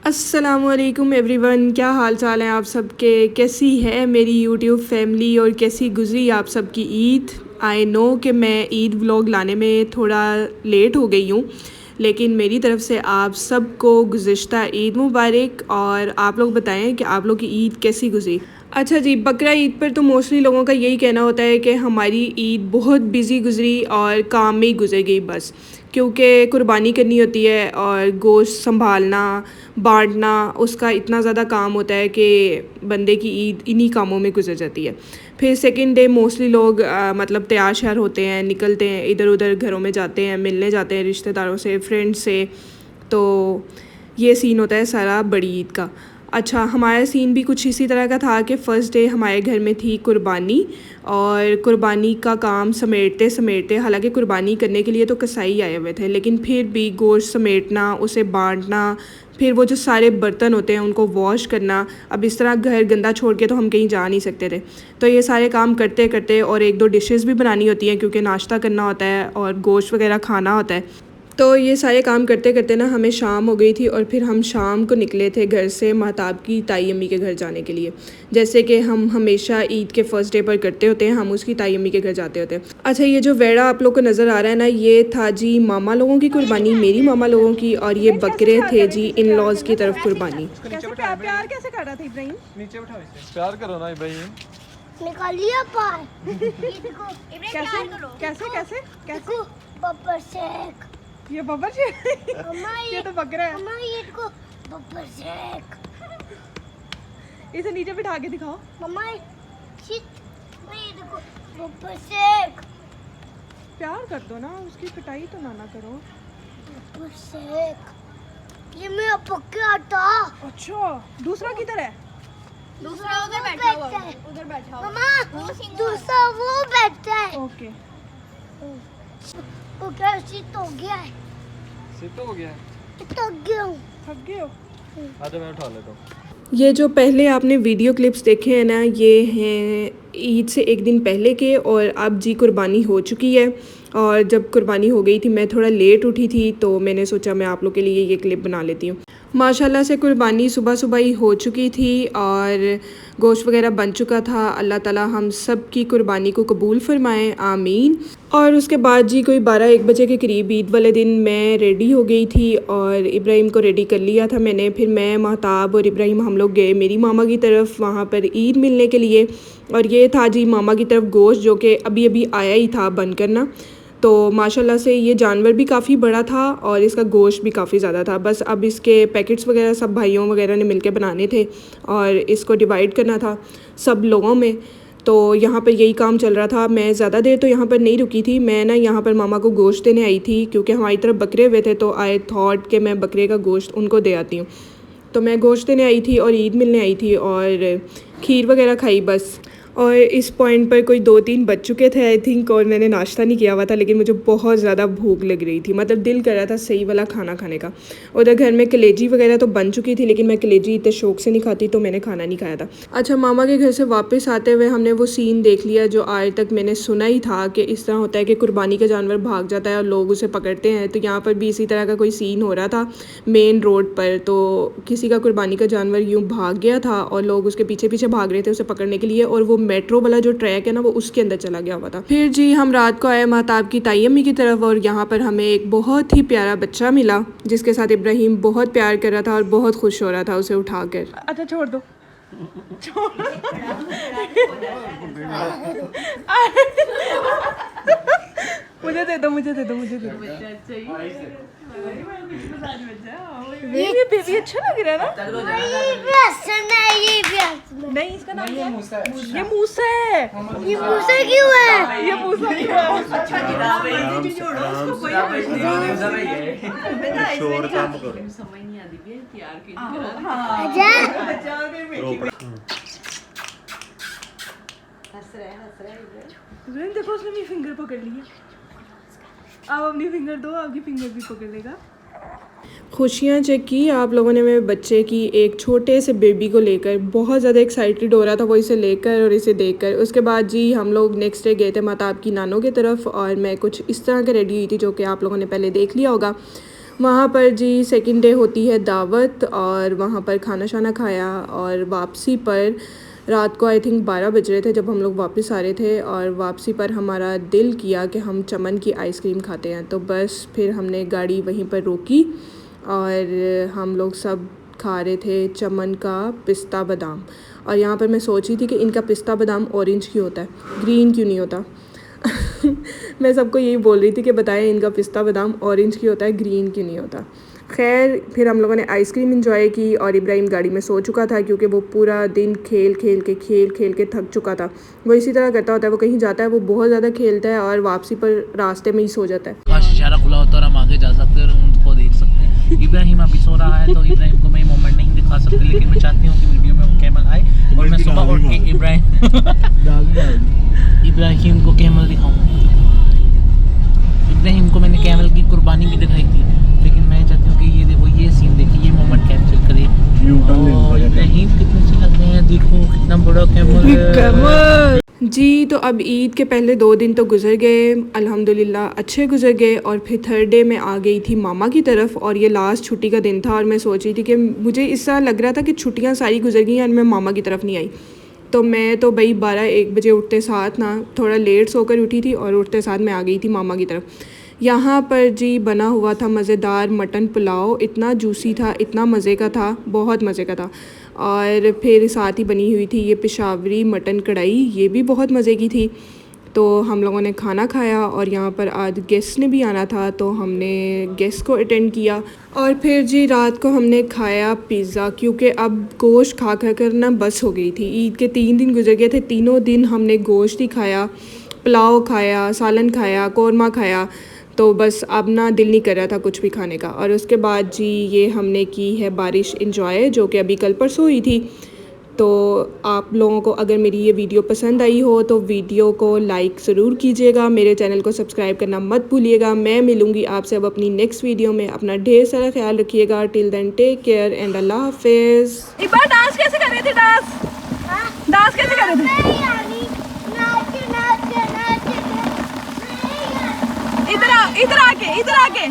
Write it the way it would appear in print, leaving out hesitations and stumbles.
अस्सलामुअलैकुम एवरीवन, क्या हाल चाल हैं आप सबके। कैसी है मेरी यूट्यूब फैमिली और कैसी गुज़री आप सबकी ईद। आई नो कि मैं ईद व्लॉग लाने में थोड़ा लेट हो गई हूँ, लेकिन मेरी तरफ़ से आप सबको गुज़िश्ता ईद मुबारक। और आप लोग बताएं कि आप लोग की ईद कैसी गुज़री। अच्छा जी, बकरा ईद पर तो मोस्टली लोगों का यही कहना होता है कि हमारी ईद बहुत बिज़ी गुज़री और काम में ही गुजर गई बस, क्योंकि कुर्बानी करनी होती है और गोश्त संभालना बांटना उसका इतना ज़्यादा काम होता है कि बंदे की ईद इन्हीं कामों में गुजर जाती है। फिर सेकंड डे मोस्टली लोग मतलब तैयार श्यार होते हैं, निकलते हैं, इधर उधर घरों में जाते हैं, मिलने जाते हैं रिश्तेदारों से, फ्रेंड्स से। तो ये सीन होता है सारा बड़ी ईद का। अच्छा, हमारा सीन भी कुछ इसी तरह का था कि फ़र्स्ट डे हमारे घर में थी कुर्बानी, और कुर्बानी का काम समेटते समेटते, हालांकि कुर्बानी करने के लिए तो कसाई आए हुए थे, लेकिन फिर भी गोश्त समेटना, उसे बांटना, फिर वो जो सारे बर्तन होते हैं उनको वॉश करना। अब इस तरह घर गंदा छोड़ के तो हम कहीं जा नहीं सकते थे, तो ये सारे काम करते करते, और एक दो डिशेस भी बनानी होती हैं क्योंकि नाश्ता करना होता है और गोश्त वगैरह खाना होता है। तो ये सारे काम करते करते ना हमें शाम हो गई थी, और फिर हम शाम को निकले थे घर से महताब की ताई अम्मी के घर जाने के लिए, जैसे कि हम हमेशा ईद के फ़र्स्ट डे पर करते होते हैं, हम उसकी ताई अम्मी के घर जाते होते हैं। अच्छा, ये जो वेड़ा आप लोग को नज़र आ रहा है ना, ये था जी मामा लोगों की कुर्बानी, मेरी मामा लोगों की, और ये बकरे थे जी इन लॉज की तरफ कुर्बानी। प्यार कैसे कर रहा था इब्राहिम? नीचे उठाओ इसे। प्यार करो ना इब्राहिम। निकालिए पार। कैसे कैसे कैसे कैसे? बब्बर शेख। ये बब्बर शेख ये तो बकरा है। मम्मा ये देखो बब्बर शेख। इसे नीचे बिठा के दिखाओ। मम्मा शिट, ये देखो बब्बर शेख। प्यार कर दो ना, उसकी पिटाई तो ना करो। बब्बर शेख ये मेरा पक्का था। अच्छा, दूसरा किधर है? दूसरा उधर बैठा हुआ है। उधर बैठा हुआ। मम्मा दूसरा वो बैठा है। ओके, वो क्या सिट हो गया है? सिट हो गया है? थक गया हूँ। थक गए हो? आजा मैं उठा लेता हूँ। ये जो पहले आपने वीडियो क्लिप्स देखे हैं ना, ये हैं ईद से एक दिन पहले के, और अब जी कुर्बानी हो चुकी है। और जब कुर्बानी हो गई थी, मैं थोड़ा लेट उठी थी, तो मैंने सोचा मैं आप लोग के लिए ये क्लिप बना लेती हूँ। माशाल्लाह से कुर्बानी सुबह सुबह ही हो चुकी थी और गोश्त वगैरह बन चुका था। अल्लाह ताला हम सब की कुर्बानी को कबूल फ़रमाएँ, आमीन। और उसके बाद जी कोई 12-1 बजे के करीब ईद वाले दिन मैं रेडी हो गई थी और इब्राहिम को रेडी कर लिया था मैंने। फिर मैं, महताब और इब्राहिम हम लोग गए मेरी मामा की तरफ, वहाँ पर ईद मिलने के लिए। और ये था जी मामा की तरफ गोश्त, जो कि अभी अभी आया ही था बन करना। तो माशाल्लाह से ये जानवर भी काफ़ी बड़ा था और इसका गोश्त भी काफ़ी ज़्यादा था। बस अब इसके पैकेट्स वगैरह सब भाइयों वगैरह ने मिलके बनाने थे और इसको डिवाइड करना था सब लोगों में। तो यहाँ पर यही काम चल रहा था। मैं ज़्यादा देर तो यहाँ पर नहीं रुकी थी, मैं ना यहाँ पर मामा को गोश्त देने आई थी, क्योंकि हमारी तरफ बकरे हुए थे, तो आई थॉट कि मैं बकरे का गोश्त उनको दे आती हूँ। तो मैं गोश्त देने आई थी और ईद मिलने आई थी और खीर वगैरह खाई बस। और इस पॉइंट पर कोई 2-3 बज चुके थे आई थिंक, और मैंने नाश्ता नहीं किया हुआ था, लेकिन मुझे बहुत ज़्यादा भूख लग रही थी, मतलब दिल कर रहा था सही वाला खाना खाने का। उधर घर में कलेजी वगैरह तो बन चुकी थी, लेकिन मैं कलेजी इतने शौक से नहीं खाती, तो मैंने खाना नहीं खाया था। अच्छा, मामा के घर से वापस आते हुए हमने वो सीन देख लिया जो आज तक मैंने सुना ही था कि इस तरह होता है कि कुर्बानी का जानवर भाग जाता है और लोग उसे पकड़ते हैं। तो यहाँ पर भी इसी तरह का कोई सीन हो रहा था मेन रोड पर। तो किसी का कुर्बानी का जानवर यूँ भाग गया था और लोग उसके पीछे पीछे भाग रहे थे उसे पकड़ने के लिए, और वो मेट्रो वाला जो ट्रैक है ना, वो उसके अंदर चला गया हुआ था। फिर जी हम रात को आए महताब की ताई अम्मी की तरफ, और यहाँ पर हमें एक बहुत ही प्यारा बच्चा मिला जिसके साथ इब्राहिम बहुत प्यार कर रहा था और बहुत खुश हो रहा था उसे उठाकर। अच्छा छोड़ दो, मुझे दे दो, मुझे दे दो, मुझे दे दो। ये बेबी अच्छा लग रहा है ना? नहीं, इसका नाम क्या है? ये मूसा है। ये मूसा क्यों है? ये मूसा क्यों है? अच्छा किताब है जी जोड़ो उसको, कोई उधर ही है। शोर काम करो, समझ नहीं आती भी प्यार की तरह। हां बच्चा के बेटी हंस रहा है। देखो उसने मेरी फिंगर पकड़ ली है। आप अपनी फिंगर दो, आपकी फिंगर भी पकड़ लेगा। खुशियाँ चेक की आप लोगों ने मेरे बच्चे की। एक छोटे से बेबी को लेकर बहुत ज़्यादा एक्साइटेड हो रहा था वो इसे लेकर और इसे देखकर। उसके बाद जी हम लोग नेक्स्ट डे गए थे महताब की नानों की तरफ, और मैं कुछ इस तरह के रेडी हुई थी जो कि आप लोगों ने पहले देख लिया होगा। वहाँ पर जी सेकंड डे होती है दावत और वहाँ पर खाना शाना खाया और वापसी पर रात को आई थिंक 12 बज रहे थे जब हम लोग वापस आ रहे थे और वापसी पर हमारा दिल किया कि हम चमन की आइसक्रीम खाते हैं। तो बस फिर हमने गाड़ी वहीं पर रोकी और हम लोग सब खा रहे थे चमन का पिस्ता बादाम। और यहाँ पर मैं सोच रही थी कि इनका पिस्ता बादाम ऑरेंज क्यों होता है, ग्रीन क्यों नहीं होता। मैं सबको यही बोल रही थी कि बताएं इनका पिस्ता बादाम ऑरेंज क्यों होता है, ग्रीन क्यों नहीं होता। खैर फिर हम लोगों ने आइसक्रीम एंजॉय की और इब्राहिम गाड़ी में सो चुका था क्योंकि वो पूरा दिन खेल खेल के थक चुका था। वो इसी तरह करता होता है, वो कहीं जाता है वो बहुत ज़्यादा खेलता है और वापसी पर रास्ते में ही सो जाता है। काश इशारा खुला होता और हम आगे जा सकते हैं और उनको देख सकते हैं। इब्राहिम अभी सो रहा है तो इब्राहिम को मैं मोमेंट नहीं दिखा सकती, लेकिन मैं चाहती हूँ कि वीडियो में वो कैमल आए और मैं सुबह उठ के इब्राहिम को कैमल दिखाऊँ। इब्राहिम को मैंने कैमल की कुर्बानी भी दिखाई थी, लेकिन मैं चाहती हूँ कि ये देखो ये सीन देखिए, ये मोमेंट कैप्चर करिए। इब्राहिम कितने अच्छे लग रहे हैं, देखो कितना बड़ा कैमल है जी। तो अब ईद के पहले 2 दिन तो गुजर गए, अल्हम्दुलिल्लाह अच्छे गुजर गए। और फिर थर्ड डे में आ गई थी मामा की तरफ और ये लास्ट छुट्टी का दिन था और मैं सोच रही थी कि मुझे इससा लग रहा था कि छुट्टियां सारी गुजर गई और मैं मामा की तरफ नहीं आई। तो मैं तो भाई 12-1 बजे उठते साथ ना थोड़ा लेट सोकर उठी थी और उठते साथ मैं आ गई थी मामा की तरफ। यहाँ पर जी बना हुआ था मज़ेदार मटन पुलाव, इतना जूसी था, इतना मज़े का था, बहुत मज़े का था। और फिर साथ ही बनी हुई थी ये पेशावरी मटन कढ़ाई, ये भी बहुत मज़े की थी। तो हम लोगों ने खाना खाया और यहाँ पर आज गेस्ट ने भी आना था तो हमने गेस्ट को अटेंड किया। और फिर जी रात को हमने खाया पिज़्ज़ा क्योंकि अब गोश्त खा कर ना बस हो गई थी। ईद के 3 दिन गुजर गए थे, तीनों दिन हमने गोश्त ही खाया, पुलाव खाया, सालन खाया, कौरमा खाया। तो बस अब ना दिल नहीं कर रहा था कुछ भी खाने का। और उसके बाद जी ये हमने की है बारिश इंजॉय, जो कि अभी कल परसों हुई थी। तो आप लोगों को अगर मेरी ये वीडियो पसंद आई हो तो वीडियो को लाइक ज़रूर कीजिएगा, मेरे चैनल को सब्सक्राइब करना मत भूलिएगा। मैं मिलूँगी आपसे अब अपनी नेक्स्ट वीडियो में। अपना ढेर सारा ख्याल रखिएगा। Till then take care and अल्लाह हाफिज़। एक बार डांस कैसे कर रहे थे? डांस कैसे कर रहे थे? इधर आके